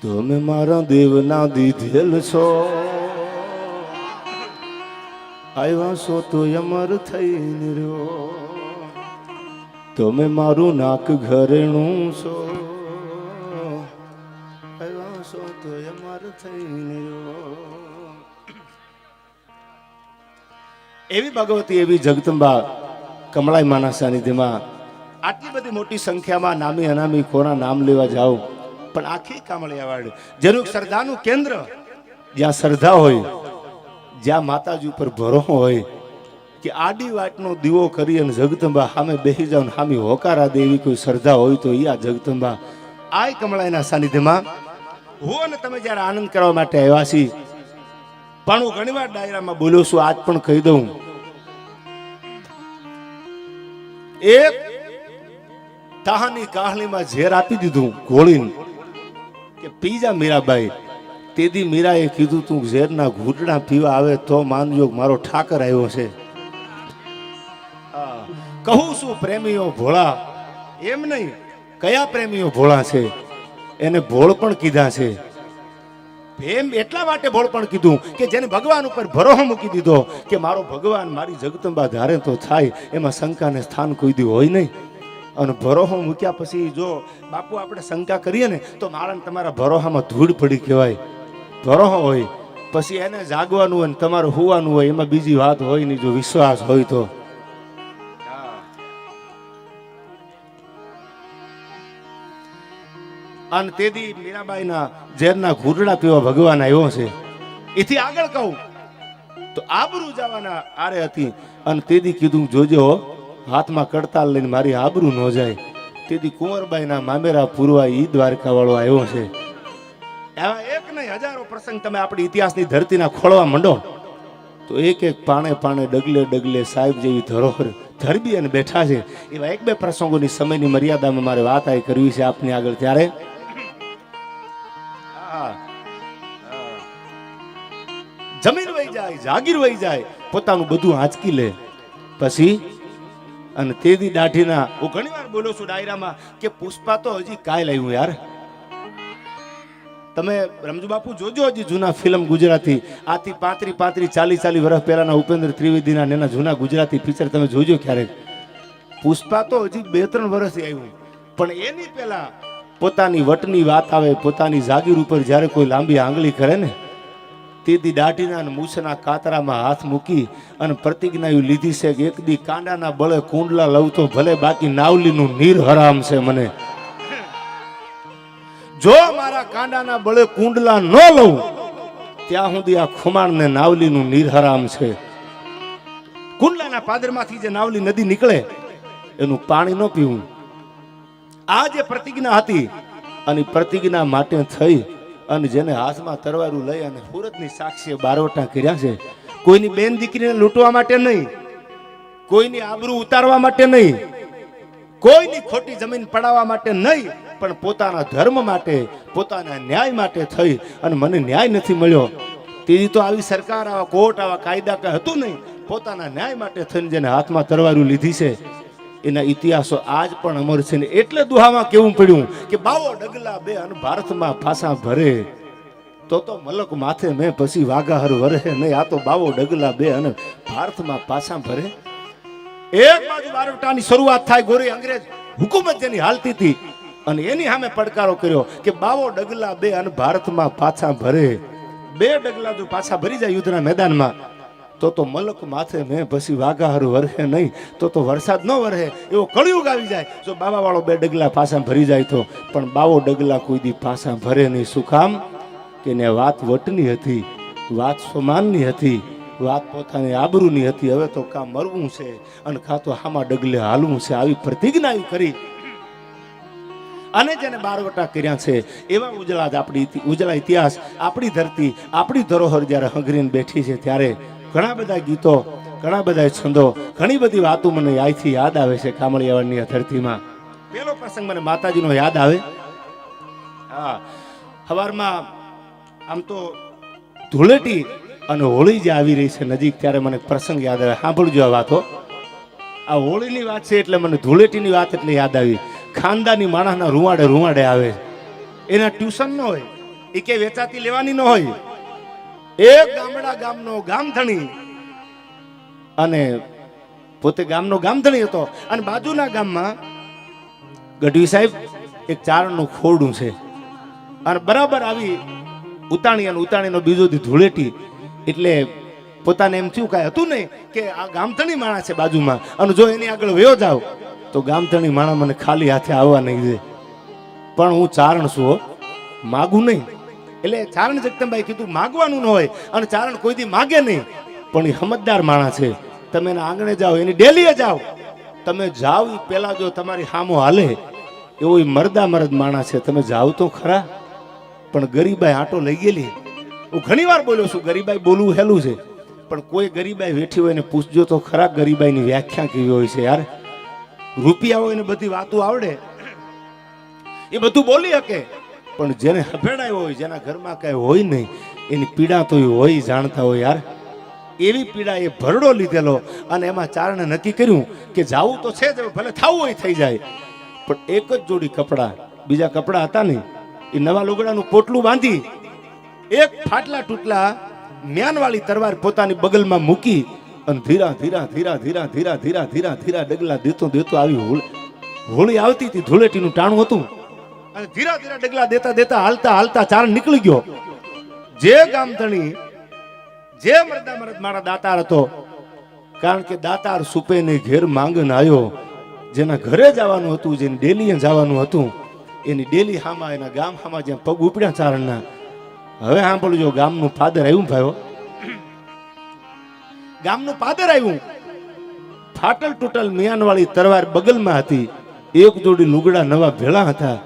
તમે મારા દેવના દીધેલ છો, આવ્યા છો તો અમર થઈને રહ્યો. તમે મારું નાક ઘરેણું છો, આવ્યા છો તો અમર થઈને રહ્યો. એવી ભગવતી, એવી જગદંબા કમળાઈ માના સાનિધ્યમાં આટલી બધી મોટી સંખ્યામાં નામી અનામી કોના નામ લેવા જાઓ, પણ આખી કામળિયાવાડ જેનું શ્રદ્ધાનું કેન્દ્ર, જ્યાં શ્રદ્ધા હોય, જ્યાં માતાજી ઉપર ભરોસો હોય કે આડી વાટનો દીવો કરી અને જગદંબા સામે બેસી જાવ, સામે હોકારા દેવી કોઈ શ્રદ્ધા હોય તો આ જગદંબા આ કમળાઈના સાનિધ્યમાં હું અને તમે જ્યારે આનંદ કરવા માટે આવ્યા છીએ. પણ હું ઘણીવાર ડાયરામાં બોલ્યો છું, આજ પણ કહી દઉં, એક તાહાની કાહલીમાં ઝેર આપી દીધું ગોળીને કે પીજા મીરાબાઈ. તેદી મીરાએ કીધું તું ઝેરના ઘૂંટડા પીવા આવે તો માનજો મારો ઠાકર આવ્યો છે. કહું છું પ્રેમીઓ ભોળા, એમ નહીં, કયા પ્રેમીઓ ભોળા છે એને ભોળ પણ કીધા છે. એમ એટલા માટે ભોળ પણ કીધું કે જેને ભગવાન ઉપર ભરોસો મૂકી દીધો કે મારો ભગવાન મારી જગદંબા ધારે તો થાય, એમાં શંકાને સ્થાન કોઈ દી હોય નહીં. અને ભરોસો મૂક્યા પછી જો બાપુ આપણે શંકા કરીએ ને તો મારા તમારા ભરોસામાં ધૂળ પડી કહેવાય. ભરોસો હોય પછી એને જાગવાનું હોય ને તમારે હોવાનું હોય, એમાં બીજી વાત હોય નહીં. જો વિશ્વાસ હોય તો અને તેદી મીરાબાઈના ઝેરના ઘૂંટડા પીવા ભગવાન આવ્યો છે. એથી આગળ કહું તો આબરૂ જવાના આરે હતી. અને તેદી કીધું જોજો હાથમાં કડતાલ લઈને મારી આબરૂ ન જાય. તેથી કુંવરબાઈના મામેરા પૂરવા ઈ દ્વારકા વાળો આવ્યો છે. એવા એક નહીં હજારો પ્રસંગ તમે આપણી ઇતિહાસની ધરતીના ખોળવા માંડો તો એક એક પાણે પાણે ડગલે ડગલે સાહેબ જેવી ધરોહર ધરબી અને બેઠા છે. એવા એક બે પ્રસંગોની સમયની મર્યાદામાં મારે વાત આ કરવી છે આપની આગળ. ત્યારે જમીન વહી જાય, જાગીર વહી જાય, પોતાનું બધું આંચકી લે પછી. અને તેદી દાઢીના હું ઘણી વાર બોલું છું ડાયરામાં કે પુષ્પા તો હજી કાલ આવ્યું યાર. તમે રમજુ બાપુ જોજો હજી જૂના ફિલ્મ ગુજરાતી આથી 35-40 વર્ષ પહેલાના ઉપેન્દ્ર ત્રિવેદીના એના જૂના ગુજરાતી પિક્ચર તમે જોજો ક્યારેક. પુષ્પા તો હજી 2-3 વર્ષથી આવ્યું, પણ એની પહેલા પોતાની વટની વાત આવે, પોતાની જાગીર ઉપર જ્યારે કોઈ લાંબી આંગળી કરે ને તેદી દાઢીના અને મૂછના કાતરામાં હાથ મૂકી અને પ્રતિજ્ઞા લીધી છે કે એક દી કાંડાના બળે કુંડલા લઉં તો ભલે, બાકી નાવલીનું નીર હરામ છે મને. જો મારા કાંડાના બળે કુંડલા ન લઉં ત્યાં સુધી આ ખુમાણને નાવલીનું નીર હરામ છે. કુંડલાના પાદરમાંથી જે નાવલી નદી નીકળે એનું પાણી ન પીવું. આ જે પ્રતિજ્ઞા હતી અને પ્રતિજ્ઞા માટે થઈ અને જેને હાથમાં તરવારું લઈ અને સુરતની સાક્ષીએ બારવટા કર્યા છે. કોઈની બેન દીકરીને લૂંટવા માટે નહીં, કોઈની આબરૂ ઉતારવા માટે નહીં, કોઈની ખોટી જમીન પડાવવા માટે નહીં, પણ પોતાના ધર્મ માટે, પોતાના ન્યાય માટે થઈ. અને મને ન્યાય નથી મળ્યો તેથી તો આવી સરકાર, આવા કોર્ટ, આવા કાયદા કઈ હતું નહીં. પોતાના ન્યાય માટે થઈને જેને હાથમાં તરવારું લીધી છે એના ઇતિહાસો આજ પણ અમર છે. ને એટલે દુહામાં કેવું પડ્યું કે બાવો ડગલા બે અને ભારતમાં પાછા ભરે તો મલક માથે મેં પછી વાઘાહર વરે નહીં. આ તો બાવો ડગલા બે અને ભારતમાં પાછા ભરે. એક બાજુ બારવટાની શરૂઆત થાય, ગોરી અંગ્રેજ હુકુમત જેની હાલતી હતી અને એની સામે પડકારો કર્યો કે બાવો ડગલા બે અને ભારતમાં પાછા ભરે. 2 ડગલા જો પાછા ભરી જાય યુદ્ધના મેદાનમાં તો મલક માથે મેં પછી વાઘાહર વરહે નહીં, તો વરસાદ ન વરહે એવો કળિયુગ આવી જાય. જો બાવા વાળો 2 ડગલા પાછા ભરી જાય તો, પણ બાવો ડગલા કોઈ દી પાછા ભરે નહીં. શું કામ કે ને વાત વટની હતી, વાત સમાનની હતી, વાત પોતાની આબરૂની હતી. હવે તો કાં મરવું છે અને કાં તો હામાં ડગલે હાલવું છે. આવી પ્રતિજ્ઞા કરી અને જેને બારવટા કર્યા છે એવા ઉજળા ઇતિહાસ, આપણી ધરતી, આપણી ધરોહર જ્યારે હંગરીને બેઠી છે ત્યારે ઘણા બધા ગીતો, ઘણા બધા છંદો, ઘણી બધી વાતો મને અહીંથી યાદ આવે છે. કામળિયાવાડની ધરતીમાં પેલો પ્રસંગ મને માતાજીનો યાદ આવે. હા, સવારમાં આમ તો ધૂળેટી અને હોળી જે આવી રહી છે નજીક, ત્યારે મને પ્રસંગ યાદ આવે. સાંભળજો આ વાતો. આ હોળીની વાત છે એટલે મને ધૂળેટીની વાત એટલે યાદ આવી. ખાનદાની માણસના રૂવાડે આવે, એના ટ્યુશન ન હોય એ કે વેચાતી લેવાની ન હોય. એક ગામનો ગામધણી અને પોતે ગામનો ગામધણી હતો અને બાજુના ગામમાં ગઢવી સાહેબ એક ચારણનું ખોરડું છે અને બરાબર આવી ઉતાણી અને ઉતાણીનો બીજો દી ધૂળેટી એટલે પોતાને એમ થયું કાંઈ હતું નહીં કે આ ગામધણી માણા છે બાજુમાં અને જો એની આગળ વયો જાવ તો ગામધણી માણા મને ખાલી હાથે આવવા નહીં દે, પણ હું ચારણ છું, માગું નહીં. એટલે ચારણ જગદંબાઈ કીધું માગવાનું ન હોય અને ચારણ કોઈ દી માગે નહીં, પણ એ સમજદાર માણા છે. તમે એના આંગણે જાઓ, એની ડેલીએ જાઓ, તમે જાઓ એ પેલા જો તમારી સામો હાલે એવો મરદા મરદ માણા છે, તમે જાઓ તો ખરા. પણ ગરીબાઈ આટો લઈ ગયેલી. હું ઘણી વાર બોલ્યો છું, ગરીબાઈ બોલવું હેલું છે, પણ કોઈ ગરીબાઈ વેઠી હોય ને પૂછજો તો ખરા ગરીબાઈની વ્યાખ્યા કેવી હોય છે યાર. રૂપિયા હોય ને બધી વાતો આવડે, એ બધું બોલી શકે, પણ જેને હભેડાયો હોય, જેના ઘરમાં કઈ હોય નહીં, એની પીડા તો હોય જાણતા હોય યાર. એવી પીડા એ ભરડો લીધેલો અને એમાં ચારણે નક્કી કર્યું કે જાવું તો છે જ, ભલે થાવું હોય થઈ જાય, પણ એક જ જોડી કપડા, બીજા કપડા હતા નહીં, એ નવા લુગડાનું પોટલું બાંધી એક ફાટલા તૂટલા મ્યાનવાળી તરવાર પોતાની બગલમાં મૂકી અને ધીરા ધીરા ધીરા ધીરા ધીરા ધીરા ધીરા ધીરા ડગલા દેતો દેતો આવી હોળી આવતી હતી, ધૂળેટીનું ટાણું હતું અને ધીરા ધીરા ડગલા દેતા દેતા હાલતા હાલતા ચારણ નીકળી ગયો. જે ગામધણી, જે મરદા મરદ મારા દાતાર હતો, કારણ કે દાતાર સુપે ને ઘેર માંગન આવ્યો, જેના ઘરે જવાનું હતું, જેની ડેલીએ જવાનું હતું, એની ડેલી હામાં, એના ગામ હામાં જ્યાં પગ ઉપડ્યા ચારણના. હવે સાંભળજો, ગામનું ફાધર આવ્યું ભાઈઓ, ગામનું ફાધર આવ્યું. ફાટલ તૂટલ મિયાનવાળી તરવાર બગલમાં હતી, એક જોડી લુગડા નવા ભેળા હતા.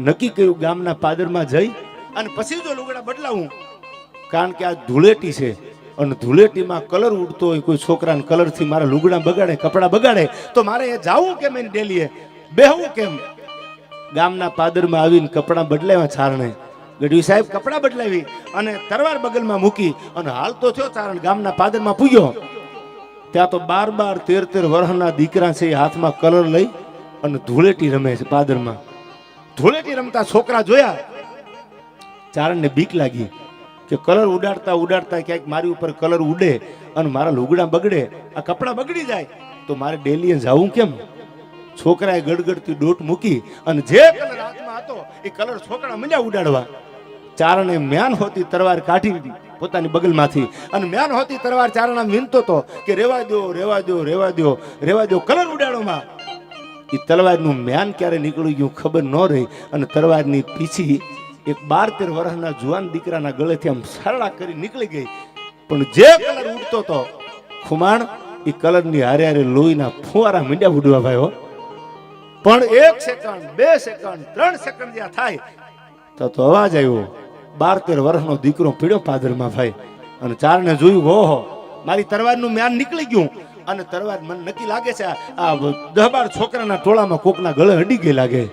નક્કી કર્યું ગામના પાદરમાં જઈ અને પછી જો લુગડા બદલાવું, કારણ કે આ ધૂળેટી છે અને ધૂળેટીમાં કલર ઉડતો હોય, કોઈ છોકરાને કલરથી મારા લુગડા બગાડે, કપડા બગાડે, તો મારે એ જાવું કેમ, એની ડેલીએ બેહવું કેમ. ગામના પાદરમાં આવીને કપડા બદલાવ્યા ચારણે. ગઢવી સાહેબ કપડા બદલાવી અને તરવાર બગલમાં મૂકી અને હાલતો થયો ચારણ ગામના પાદરમાં પૂગ્યો. ત્યાં તો 12-13 વર્ષના દીકરા છે, હાથમાં કલર લઈ અને ધૂળેટી રમે છે પાદરમાં. ધૂળેટી રમતા છોકરા જોયા, ચારણને બીક લાગી કે કલર ઉડાડતા ઉડાડતા ક્યાંક મારી ઉપર કલર ઉડે અને મારા લુગડા બગડે, આ કપડા બગડી જાય તો મારે ડેલીએ જાવું કેમ. છોકરાએ ગડગડતી ડોટ મૂકી અને જે કલર હાથમાં હતો એ કલર છોકરા મંડ્યા ઉડાડવા. ચારણે મ્યાન હોતી તરવાર કાઢી દીધી પોતાની બગલમાંથી અને મ્યાન હોતી તરવાર ચારણા વિનતો હતો કે રેવા દો રેવા દો રેવા દો રેવા દો, કલર ઉડાડોમાં. એ તલવારનું મ્યાન ક્યારે નીકળી ગયું ખબર ન રહી અને તલવારની પીછી એક 12-13 વર્ષના જુવાન દીકરાના ગળેથી આમ સરળા કરી નીકળી ગઈ. પણ જે કલર ઉડતો હતો ખુમાણ, એ કલરની હારે હારે લોહીના ફુવારા મીંડ્યા ઉડવા ભાઈઓ. પણ 1 સેકન્ડ, 2 સેકન્ડ, 3 સેકન્ડ જ્યાં થાય તો અવાજ આવ્યો. 12-13 વર્ષનો દીકરો પીડ્યો પાદરમાં ભાઈ. અને ચારણે જોયું, ઓહો મારી તરવારનું મ્યાન નીકળી ગયું અને તરવાર મને નક્કી લાગે છે આ 10-12 છોકરાના ટોળામાં કોકના ગળે અડી ગઈ લાગે.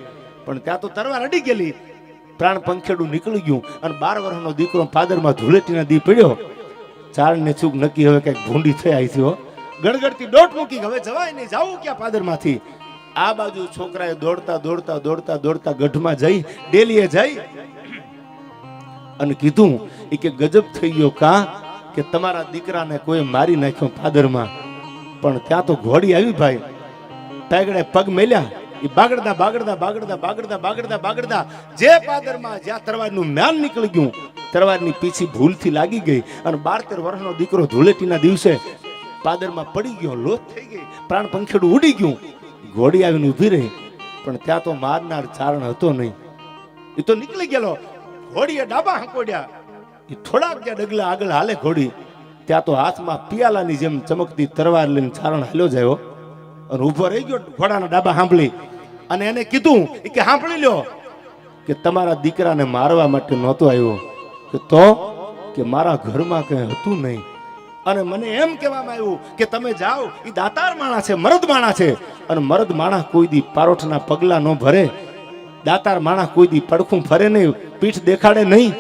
પણ ત્યાં તો તરવાર અડી ગયેલી, પ્રાણ પંખેડું નીકળી ગયું અને 12 વર્ષનો દીકરો પાદરમાં ધૂળેટીના દી પડ્યો. ચારણને ચૂક નક્કી હવે કઈક ભૂંડી થઈ આવી થયો, ગણગડતી ડોટ મૂકી, હવે જવાય નહીં, જાવું ક્યાં પાદરમાંથી. આ બાજુ છોકરાએ દોડતા દોડતા દોડતા દોડતા ગઢમાં જઈ ડેલીએ જઈ અને કીધું કે ગજબ થઈ ગયો કા કે તમારા દીકરાને કોઈ મારી નાખ્યો પાદરમાં. પણ ત્યાં તો ઘોડી આવી ભાઈ, પેગડે પગ મેલ્યા, એ બાગડતા બાગડતા બાગડતા બાગડતા બાગડતા બાગડતા જે પાદરમાં જ્યાં તરવારનું મ્યાન નીકળી ગયું, તરવારની પીછી ભૂલથી લાગી ગઈ અને 12-13 વર્ષનો દીકરો ધૂળેટીના દિવસે પાદરમાં પડી ગયો, લોથ થઈ ગઈ, પ્રાણ પંખેડું ઉડી ગયું. ઘોડી આવીને ઊભી રહી, પણ ત્યાં તો મારનાર ચારણ હતો નહીં, એ તો નીકળી ગયેલો. ઘોડીએ ડાબા હંકોડ્યા, એ થોડાક જ્યાં ડગલા આગળ હાલે ઘોડી, ત્યાં તો હાથમાં પિયાલાની જેમ ચમકતી તરવાર લઈને ચારણ હાલ્યો જાય અને ઊભો રહી ગયો. ઘોડાના ડાબા સાંભળી અને એને કીધું કે સાંભળી લ્યો કે તમારા દીકરાને મારવા માટે નહોતો આવ્યો, કે તો કે મારા ઘરમાં કઈ હતું નહીં અને મને એમ કહેવામાં આવ્યું કે તમે જાઓ, એ દાતાર માણા છે, મરદ માણા છે અને મરદ માણા કોઈ દી પારોઠના પગલા ન ભરે, દાતાર માણા કોઈ દી પડખું ફરે નહીં, પીઠ દેખાડે નહીં.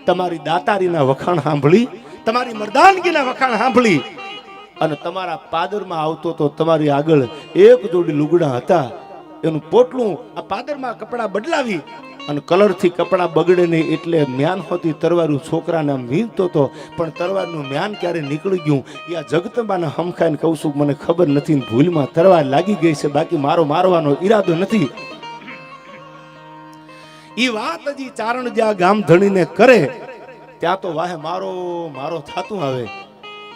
તમારી દાતારીના વખાણ સાંભળી, તમારી મર્દાનગીના વખાણ સાંભળી અને તમારા પાદરમાં આવતો તો તમારી આગળ એક જોડી લુગડા હતા, એનું પોટલું આ પાદરમાં કપડા બદલાવી અને કલરથી કપડાં બગડે નહીં એટલે મ્યાન હોતી તરવારું છોકરાને મીનતો હતો, પણ તરવારનું મ્યાન ક્યારે નીકળી ગયું એ આ જગતબાને હમખાઈને કહું છું, મને ખબર નથી. ભૂલમાં તરવાર લાગી ગઈ છે, બાકી મારો મારવાનો ઈરાદો નથી. એ વાત હજી ચારણ જ્યાં ગામ ધણીને કરે ત્યાં તો વાહે મારો મારો થાતું આવે.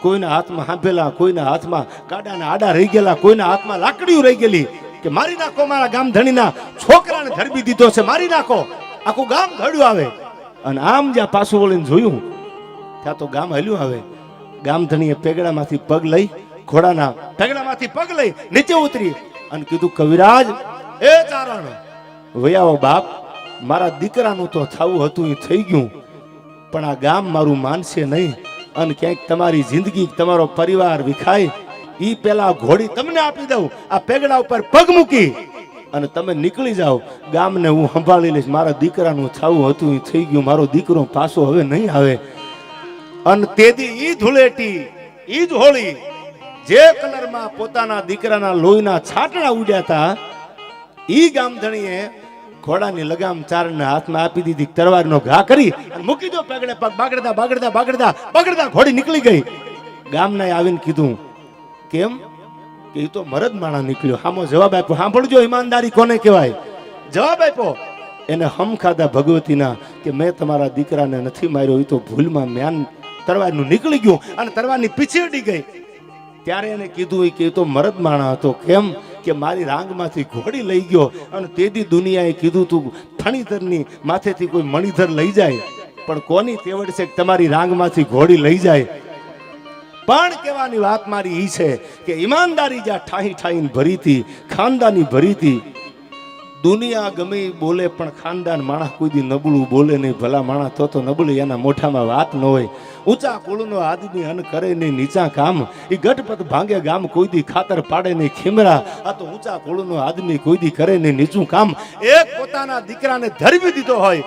કોઈના હાથમાં હાંભેલા, કોઈના હાથમાં ગાડાના આડા રહી ગયેલા, કોઈના હાથમાં લાકડીઓ રહી ગયેલી કે મારી નાખો, મારા ગામ ધણીના છોકરાને ધરબી દીધો છે, મારી નાખો. આખું ગામ ધડ્યું આવે. અને આમ જ્યાં પાછું વળીને જોયું ત્યાં તો ગામ હલ્યું આવે. ગામ ધણીએ પેગડામાંથી પગ લઈ, ઘોડાના પેગડામાંથી પગ લઈ નીચે ઉતરી અને કીધું, કવિરાજ એ ચારણ વયાવો બાપ, મારા દીકરાનું તો થવું હતું એ થઈ ગયું, પણ આ ગામ મારું માનશે નહીં. અને ક્યાંક તમારી જિંદગી, તમારો પરિવાર વિખાય ઈ પેલા ઘોડી તમને આપી દઉં, આ પેગડા ઉપર પગ મૂકી અને તમે નીકળી જાઓ. ગામને હું સંભાળી લઈશ. મારા દીકરાનું થવું હતું એ થઈ ગયું, મારો દીકરો પાછો હવે નહીં આવે. અને તેથી ઈ ધૂળેટી, ઈ જ હોળી, જે કલરમાં પોતાના દીકરાના લોહીના છાટડા ઉડ્યા હતા, ઈ ગામધણીએ ઘોડાની લગામ ચારણના હાથમાં આપી દીધી. તરવારનો ઘા કરી અને મૂકી દો પેગડે પગ. બાગડતા બાગડતા બાગડતા બાગડતા ઘોડી નીકળી ગઈ. ગામના આવીને કીધું, કેમ? કે એ તો મરદ માણા નીકળ્યો. હામો જવાબ આપ્યો. સાંભળજો, ઈમાનદારી કોને કહેવાય. જવાબ આપ્યો એને હમખાધા ભગવતીના કે મેં તમારા દીકરાને નથી માર્યો, એ તો ભૂલમાં મ્યાન તરવારનું નીકળી ગયું અને તરવારની પીછેડી ગઈ. ત્યારે એને કીધું કે એ તો મરદ માણા હતો. કેમ? કે મારી રાંગમાંથી ઘોડી લઈ ગયો. અને તેથી દુનિયાએ કીધું તું ફણીધરની માથેથી કોઈ મણિધર લઈ જાય, પણ કોની તેવડ છે કે તમારી રાંગમાંથી ઘોડી લઈ જાય. પણ કહેવાની વાત મારી ઈ છે કે ઈમાનદારી જ્યાં ઠાહી ઠાહીને ભરી હતી, ખાનદાની ભરી હતી. દુનિયા ગમે બોલે પણ ખાનદાન માણસ કોઈ દી નબળું બોલે નહીં. ભલા માણસ તો નબળી એના મોઢામાં વાત ન હોય. ઊંચા કુળનો આદમી અન કરે નહીં નીચા કામ, એ ગઢપત ભાંગે ગામ કોઈ દી ખાતર પાડે નહીં ખીમરા. આ તો ઊંચા કુળનો આદમી કોઈ દી કરે નહીં નીચું કામ. એક પોતાના દીકરાને ધરવી દીધો હોય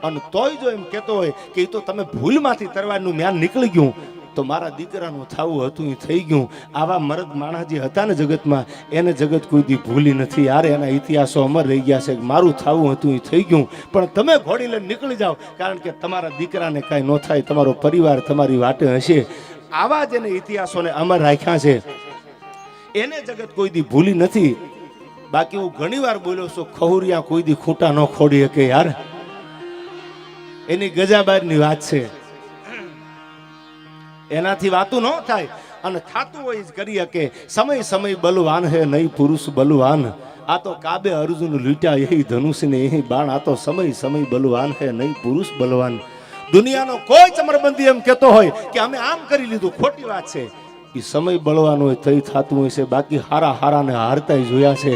અને તોય જો એમ કહેતો હોય કે એ તો તમે ભૂલમાંથી તરવારનું મ્યાન નીકળી ગયું, તો મારા દીકરાનું થવું હતું એ થઈ ગયું. આવા મરદ માણસ જે હતા ને જગતમાં, એને જગત કોઈ દી ભૂલી નથી. યાર એના ઇતિહાસો અમર રહી ગયા છે. મારું થવું હતું એ થઈ ગયું, પણ તમે ઘોડી લઈને નીકળી જાઓ, કારણ કે તમારા દીકરાને કાંઈ ન થાય, તમારો પરિવાર તમારી વાટે હશે. આવા જ એને ઇતિહાસોને અમર રાખ્યા છે, એને જગત કોઈ દી ભૂલી નથી. બાકી હું ઘણી વાર બોલ્યો છું, ખહુરિયા કોઈ દી ખૂટા ન ખોડી શકે. યાર એની ગજાબારની વાત છે, એનાથી વાતું ન થાય. અને થાતું હોય જ કરી શકે. સમય સમય બલવાન હે નહીં પુરુષ બલવાન. આ તો કાબે અર્જુન લૂટ્યા એ ધનુષ ને એ બાણ. આ તો સમય સમય બલવાન હે નહીં પુરુષ બલવાન. દુનિયાનો કોઈ ચમરબંધી એમ કહેતો હોય કે અમે આમ કરી લીધું, ખોટી વાત છે. એ સમય બળવાનો હોય તઈ થતું હોય છે. બાકી હારા હારાને હારતા જોયા છે.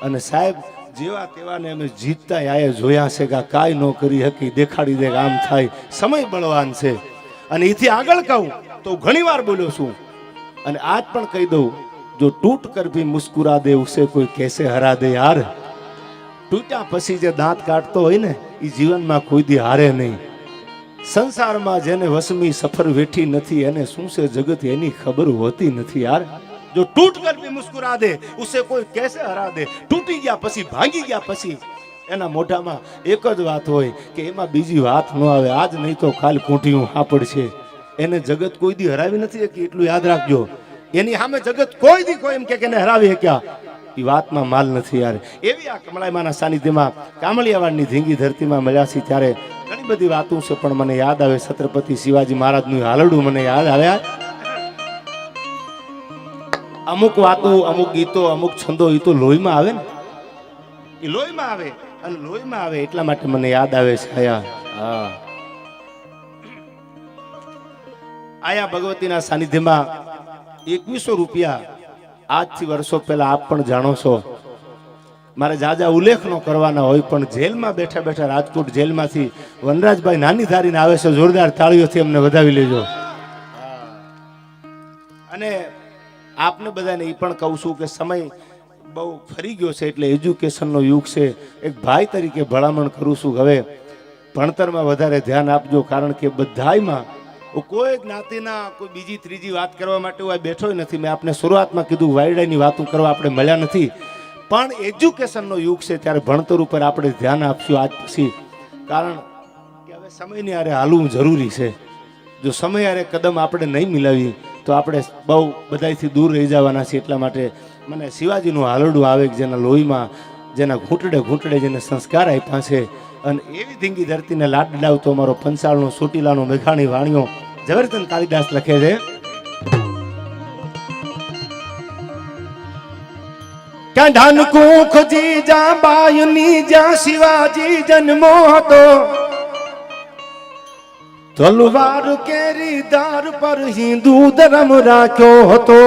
અને સાહેબ જેવા તેવાને અમે જીતતા આયા જોયા છે કે આ કાંઈ ન કરી શકી, દેખાડી દે આમ થાય. સમય બળવાન છે. અને એથી આગળ કહું તો ઘણી વાર બોલ્યો છું અને આજ પણ કહી દઉં, જો ટૂટ કર ભી મુસ્કુરા દે ઉસે કોઈ કેસે હરા દે. યાર તૂટ્યા પછી જે દાંત કાઢતો હોય ને એ જીવનમાં કોઈ દી હારે નહીં. સંસારમાં જેને વસમી સફર વેઠી નથી, એને શું છે જગત એની ખબર હોતી નથી. યાર જો ટૂટ કર ભી મુસ્કુરા દે ઉસે કોઈ કેસે હરા દે. તૂટી ગયા પછી, ભાંગી ગયા પછી એના મોઢામાં એક જ વાત હોય કે એમાં બીજી વાત ન આવે. આજ નહીં તો કાલ કોઠીયું હાપડ છે. એને જગત કોઈ દી હરાવી નથી કે એટલું યાદ રાખજો. એની સામે જગત કોઈ દી કોઈ એમ કે એને હરાવી શક્યા એ વાતમાં માલ નથી. યાર એવી આ કમળાઈમાના સાનિધ્યમાં કામળિયાવાડની ધીંગી ધરતીમાં મળ્યા છે ત્યારે ઘણી બધી વાતો છે, પણ મને યાદ આવે છત્રપતિ શિવાજી મહારાજનું હાલરડું મને યાદ આવ્યા. અમુક વાતો, અમુક ગીતો, અમુક છંદો એ તો લોહીમાં આવે ને, એ લોહીમાં આવે. અને લોહીમાં આવે એટલા માટે મને યાદ આવે છે. આયા ભગવતીના સાનિધ્યમાં 2100 રૂપિયા આજથી વર્ષો પહેલા આપ પણ જાણો છો. મારે જાજા ઉલ્લેખ ન કરવાના હોય, પણ જેલમાં બેઠા બેઠા રાજકોટ જેલમાંથી વનરાજભાઈ નાની ધારીને આવે છે. જોરદાર તાળીઓથી અમને વધાવી લેજો. અને આપને બધાને એ પણ કહું છું કે સમય બહુ ફરી ગયો છે, એટલે એજ્યુકેશનનો યુગ છે. એક ભાઈ તરીકે ભલામણ કરું છું, હવે ભણતરમાં વધારે ધ્યાન આપજો, કારણ કે બધાયમાં કોઈ જ્ઞાતિના કોઈ બીજી ત્રીજી વાત કરવા માટે હું બેઠો નથી. મેં આપને શરૂઆતમાં કીધું વાયડાની વાતો કરવા આપણે મળ્યા નથી, પણ એજ્યુકેશનનો યુગ છે ત્યારે ભણતર ઉપર આપણે ધ્યાન આપશું આજ પછી, કારણ કે હવે સમયની હારે હાલવું જરૂરી છે. જો સમય હારે કદમ આપણે નહીં મિલાવીએ તો આપણે બહુ બધાથી દૂર રહી જવાના છીએ. એટલા માટે મને શિવાજીનું હાલરડું આવે કે જેના લોહીમાં, જેના ઘૂંટડે ઘૂંટડે જેને સંસ્કાર આપ્યા છે, અને એવી ધીંગી ધરતીને લાટ ડાવતો અમારો પંચાળનો ચોટીલાનો મેઘાણી વાણિયો ઝવેરચંદ કાલિદાસ લખે છે કે ધન કુખ જી જા બાયુની જ્યાં શિવાજી જન્મો હતો, તલવાર કેરી દાર પર હિન્દુ ધર્મ રાખ્યો હતો.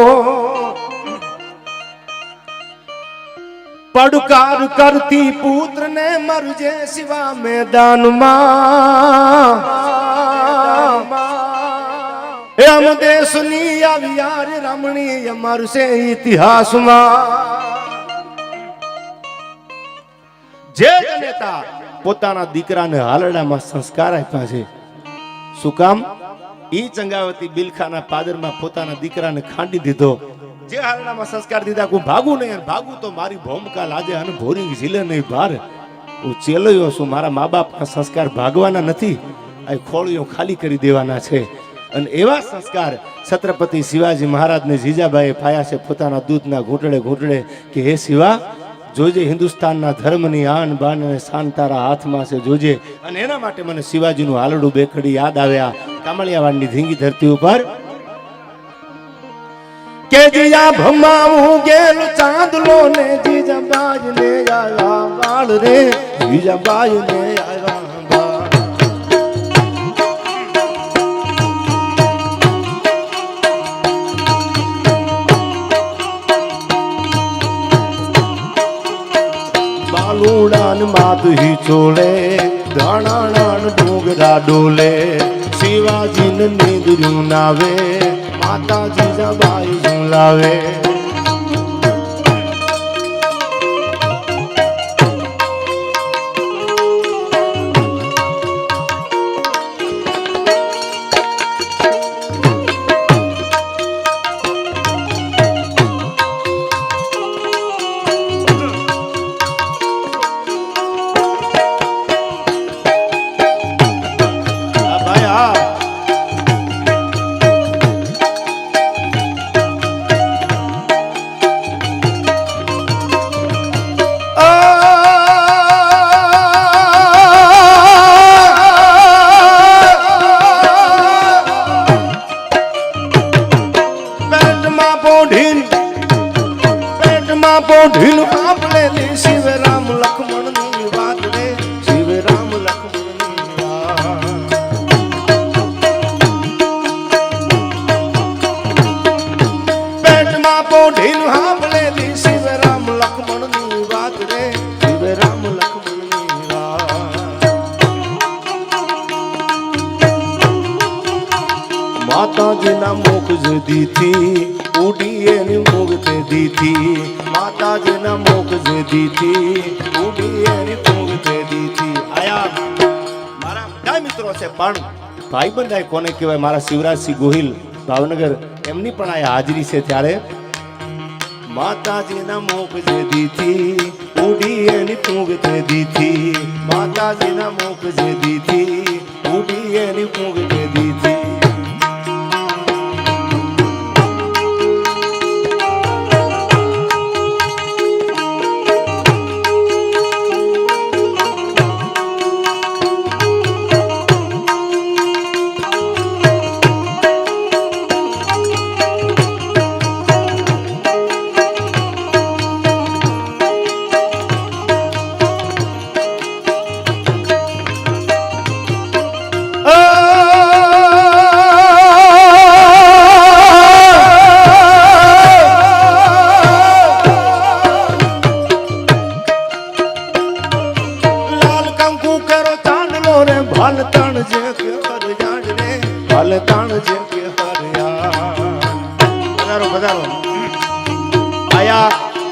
પડકાર કરતી પુત્ર ને મરજે શિવા મેદાનમાં, એમ દેશની આવી યાર રમણીય મરશે ઇતિહાસમાં. જે નેતા પોતાના દીકરાને હાલરડામાં સંસ્કાર આપ્યા છે, શું કામ? ઈ ચંગાવતી બિલખાના પાદરમાં પોતાના દીકરાને ખાંડી દીધો. જે હાલનામાં સંસ્કાર દીધા, હું ભાગું નહીં, ભાગું તો મારી ભોમકા લાજે અને ભોરી ઝીલે નહીં ભાર. હું ચેલ્યો છું, મારા મા બાપના સંસ્કાર ભાગવાના નથી, આ ખોળીઓ ખાલી કરી દેવાના છે. અને એવા સંસ્કાર છત્રપતિ શિવાજી મહારાજને જીજાબાઈએ પાયા છે પોતાના દૂધના ઘૂંટડે ઘૂંટડે કે હે શિવા, જોજે હિન્દુસ્તાનના ધર્મની આન બાન અને શાન તારા હાથમાં છે, જોજે. અને એના માટે મને શિવાજીનું હાલડું બેખડી યાદ આવ્યા કામળિયાવાડની ધીંગી ધરતી ઉપર કે જીયા ભમાવું ગેલ ચાંદલો ને જીજાબાઈ ને આવ્યા બાળ રે, જીજાબાઈ ને આવ્યા બાળ. બાલુડાન માધુહી ચોળે, ધાણાણાન ડુંગરા ડોલે, શિવાજીને નીંદર્યું નાવે, માતા જીજાબાઈ ઝુલાવે. પોઢીલ આપલેલી શિવ રામ લક્ષ્મણની વાત રે, શિવ રામ લક્ષ્મણની વાત. પેટમાં પોઢીલ આપલેલી શિવ રામ લક્ષ્મણની વાત રે, શિવ રામ લક્ષ્મણની વાત. માતાજીના મુખ જદીથી ઉડી એની મુગતે દીથી, માતાજીના મુખ જદીથી ઉડી એની મુગતે દીથી. આયા મારા બધા મિત્રો છે, પણ ભાઈબંધાઈ કોને કહેવાય, મારા શિવરાજસિંહ ગોહિલ ભાવનગર, એમની પણ આયા હાજરી છે. ત્યારે માતાજીના મુખ જદીથી ઉડી એની મુગતે દીથી, માતાજીના મુખ જદીથી ઉડી એની મુગતે દીથી.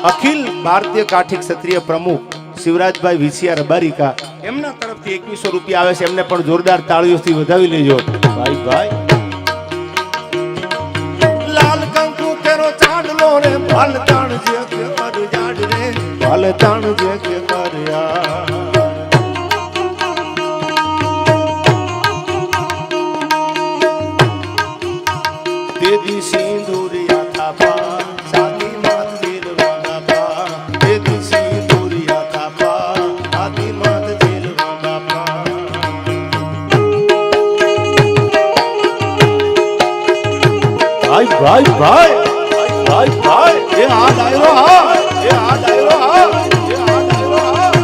અખિલ ભારતીય કાઠી ક્ષત્રિય પ્રમુખ શિવરાજભાઈ વિસિયા રબારિકા, એમના તરફથી 2100 રૂપિયા આવે છે. એમને પણ જોરદાર તાળીઓથી વધાવી લેજો ભાઈ. ભાઈ લાલ કંકુ કેરો ચાંદલો રે, ભાલ તાણ જે કર જાડ રે, કાલે તાણ જે કે કર્યા તેદી સિંદુરિયા થાપા સાદી માત જેલવાના પા તેદી સિંદુરિયા થાપા સાદી માત જેલવાના પા ભાઈ ભાઈ ભાઈ ભાઈ ભાઈ એ આ ડાયરો હા એ આ ડાયરો હા એ આ ડાયરો હા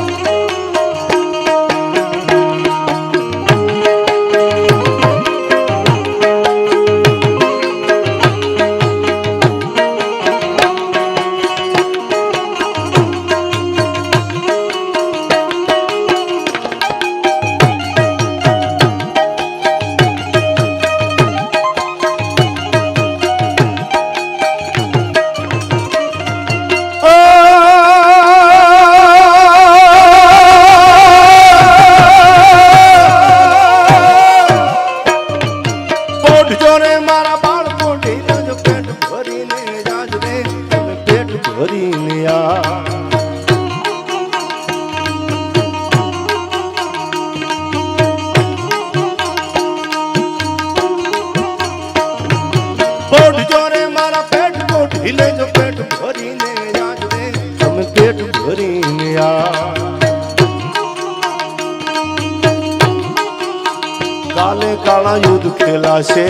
કાલે કાળા યુદ્ધ ખેલાશે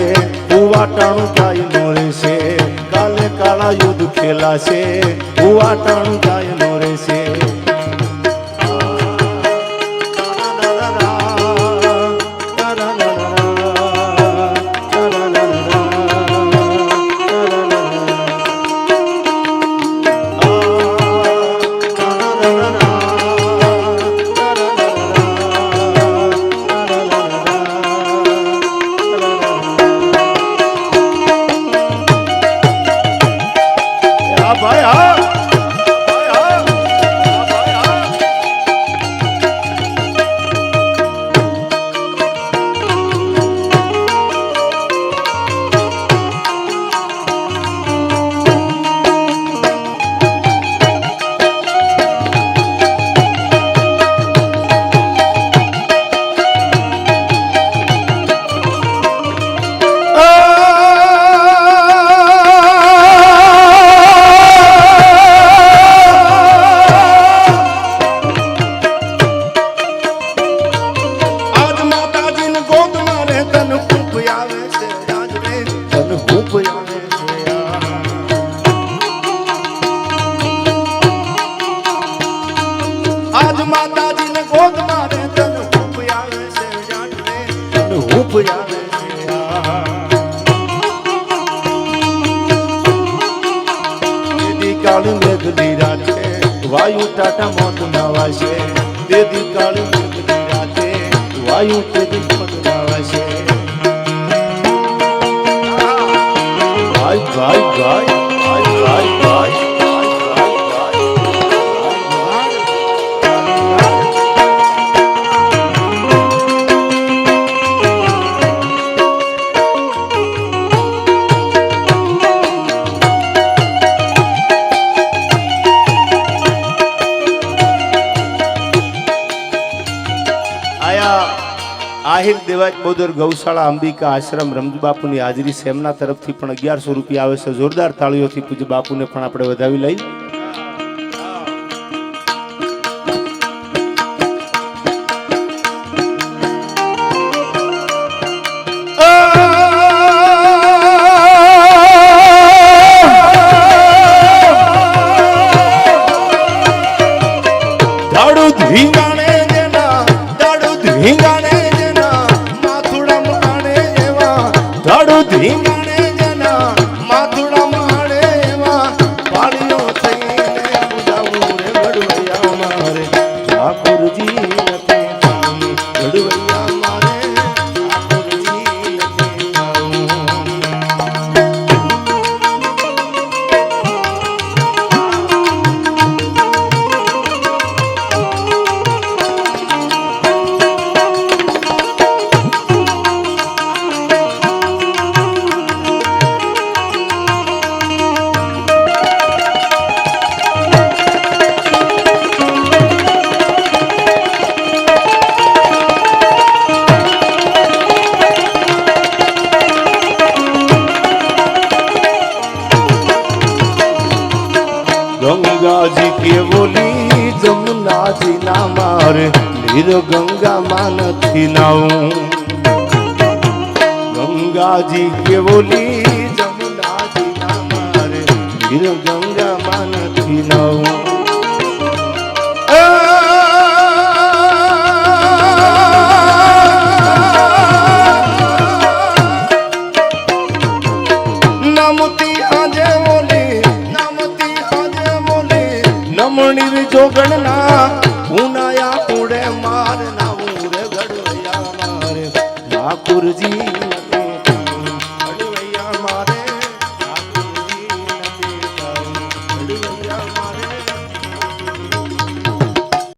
ઉવાટાણું કાય નો રહેશે કાલે કાળા યુદ્ધ ખેલાશે ઉવાટાણું કાય નો રહેશે કાળી મેઘની રાતે વાયુ ટાટા મોત નાવાશે તેદી કાળી મેઘની રાતે વાયુ તેદી મોત નાવાશે ભાઈ ભાઈ ભાઈ ભાઈ ભાઈ ભાઈ આહિર દેવાજ બોદર ગૌશાળા અંબિકા આશ્રમ રમજ બાપુની હાજરી સેમના તરફથી પણ 1100 રૂપિયા આવે છે જોરદાર તાળીઓથી પૂજ્ય બાપુને પણ આપણે વધાવી લઈ દાડુ ધીંગાણે જેના દાડુ ધીંગાણે ધીંગાણે જેના માથુડા માણે એવા પાળીઓ થઈને પૂજાવું રે ગડવૈયા મારે ઠાકોરજી નથી જાઉં ગડવૈયા મારે ઠાકોરજી નથી જાઉં હીર ગંગામાં નથી નાવું ગંગાજી કેવોલી જમુનાજી ના મારે હીર ગંગામાં નથી નાવું નમણી જોગણના ઉનાયા ઉડે માર ના ઉરે ગડયા મારે ઠાકુરજી